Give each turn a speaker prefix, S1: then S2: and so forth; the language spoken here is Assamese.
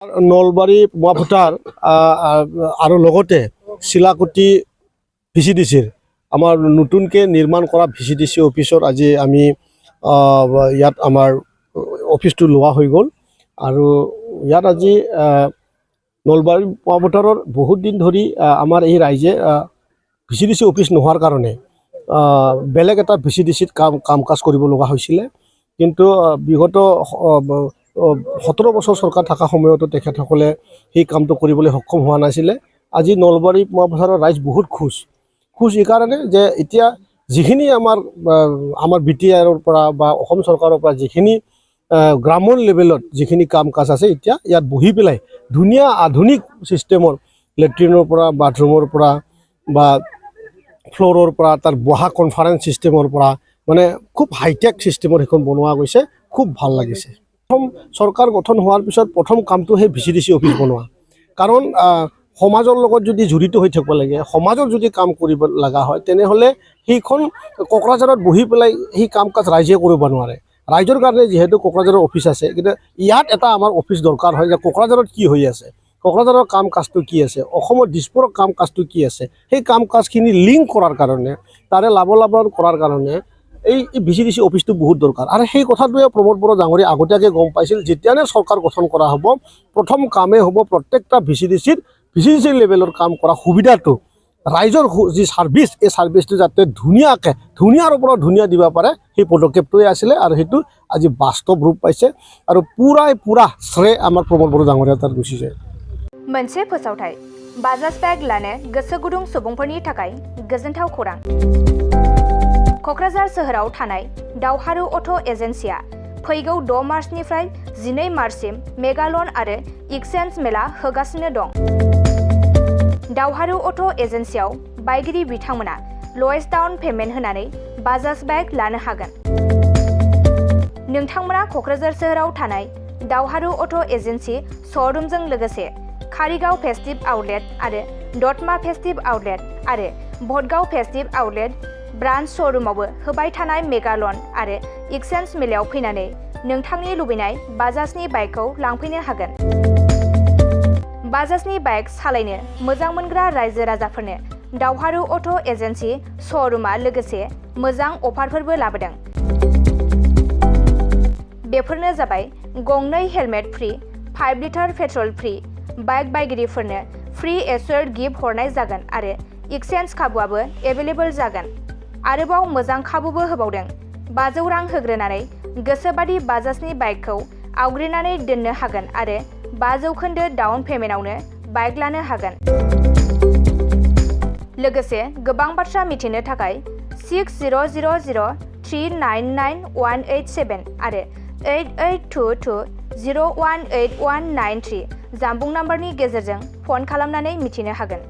S1: নলবাৰী পোৱাভটাৰ আৰু লগতে চিলাকুটি ভিচিডিচিৰ আমাৰ নতুনকৈ নিৰ্মাণ কৰা ভিচিডিচি অফিচত আজি আমি ইয়াত আমাৰ অফিচটো লোৱা হৈ গ'ল আৰু ইয়াত আজি নলবাৰী পোৱাভটাৰৰ বহুত দিন ধৰি আমাৰ এই ৰাইজে ভিচিডিচি অফিচ নোহোৱাৰ কাৰণে বেলেগ এটা ভিচিডিচিত কাম কাজ কৰিব লগা হৈছিলে কিন্তু বিগত 17 বছৰ চৰকাৰ থকা সময়তো তেখেতসকলে সেই কামটো কৰিবলৈ সক্ষম হোৱা নাছিলে। আজি নলবাৰী পোৱাভটাৰৰ ৰাইজ বহুত খুশ এই কাৰণে যে এতিয়া যিখিনি আমাৰ BTRৰ পৰা বা অসম চৰকাৰৰ পৰা যিখিনি গ্ৰাম্য লেভেলত যিখিনি কাম কাজ আছে এতিয়া ইয়াত বহি পেলাই ধুনীয়া আধুনিক সিস্টেমৰ লেট্ৰিনৰ পৰা বাথৰুমৰ পৰা বা ফ্লোৰৰ পৰা তাৰ বহা কনফাৰেন্স সিস্টেমৰ পৰা মানে খুব হাইটেক সিস্টেমৰ এখন বনোৱা গৈছে, খুব ভাল লাগিছে। প্ৰথম চৰকাৰ গঠন হোৱাৰ পিছত প্ৰথম কামটো সেই ভিচিডিচি অফিচ বনোৱা, কাৰণ সমাজৰ লগত যদি জড়িত হৈ থাকিব লাগে, সমাজৰ যদি কাম কৰিব লগা হয় তেনেহ'লে সেইখন কোকৰাঝাৰত বহি পেলাই সেই কাম কাজ ৰাইজে কৰিব নোৱাৰে। ৰাইজৰ কাৰণে যিহেতু কোকৰাঝাৰৰ অফিচ আছে, কিন্তু ইয়াত এটা আমাৰ অফিচ দৰকাৰ হয় যে কোকৰাঝাৰত কি হৈ আছে, কোকৰাঝাৰৰ কাম কাজটো কি আছে, অসমৰ দিছপুৰৰ কাম কাজটো কি আছে, সেই কাম কাজখিনি লিংক কৰাৰ কাৰণে তাৰে লাভালাভ কৰাৰ কাৰণে এই ভিচিডিচি অফিচটো বহুত দৰকাৰ। আৰু সেই কথাটোৱে প্ৰমোদ বড়ো ডাঙৰীয়া আগতীয়াকৈ গম পাইছিল। যেতিয়ানে চৰকাৰ গঠন কৰা হ'ব প্ৰথম কামেই হ'ব প্ৰত্যেকটা ভিচিডিচি লেভেলৰ কাম কৰা সুবিধাটো ৰাইজৰ যি ছাৰ্ভিচ, এই ছাৰ্ভিচটো যাতে ধুনীয়াৰ ওপৰত ধুনীয়া দিব পাৰে সেই পদক্ষেপটোৱে আছিলে আৰু সেইটো আজি বাস্তৱ ৰূপ পাইছে আৰু পুৰা শ্ৰেয় আমাৰ प्रमोद बड़ो डाङरिया तार गुसि जाय।
S2: मोनसे फोसावथाय बाजाज बेग लानो गोसो गुदुं सुबुंफोरनि थाखाय गोजोनथाव खौरां। क'क्राझार सोहोराव थानाय दावहारु अट' एजेन्सिया फैगौ 6 मार्चनिफ्राय 12 मार्चसिम मेगालन आरो एक्सचेन्ज मेला होगासिनो दं। दावहारु अट' एजेन्सियाव बायगिरि बिथांमोना लवेस्ट डाउन पेमेन्ट होनानै बाजाज बेग लानो हागोन। नोंथांमोना क'क्राझार सोहोराव थानाय दावहारु अट' एजेन्सि श'रुमजों लोगोसे कारिगाव फेस्टिव आउटलेट आरो दतमा फेस्टिव आउटलेट आरो भटगाव फेस्टिव आउटलेट ब्रान्च श'रुमावबो होबाय थानाय मेगालन आरो एक्सचेन्ज मेलायाव फैनानै नोंथांनि लुबैनाय बाजाजनि बाइकखौ लांफैनो हागोन। बाजाजनि बाइक सालायनो मोजां मोनग्रा रायजो राजाफोरनो दावहारु अट' एजेन्सि श'रुमा लोगोसे मोजां अफारफोरबो लाबोदों। बेफोरनो जाबाय गंनै हेलमेट फ्रि, 5 लिटार पेट्रल फ्रि, बाइक बायगिरिफोरनो फ्रि एश्योर्ड गिफ्ट हरनाय जागोन आरो एक्सचेन्ज खाबुआबो एभेलेबल जागोन। आरोबाव मोजां खाबुबो होबावदों। 500 रां होग्रोनानै गोसोबादि बाजाजनि बाइकखौ आवग्रिनानै दोननो हागोन आरो 5% डाउन पेमेन्टआवनो बाइक लानो हागोन। लोगोसे गोबां बाथ्रा मिथिनो थाखाय 6000399187 आरो 8822018193 जानबुं नाम्बारनि गेजेरजों फन खालामनानै मिथिनो हागोन।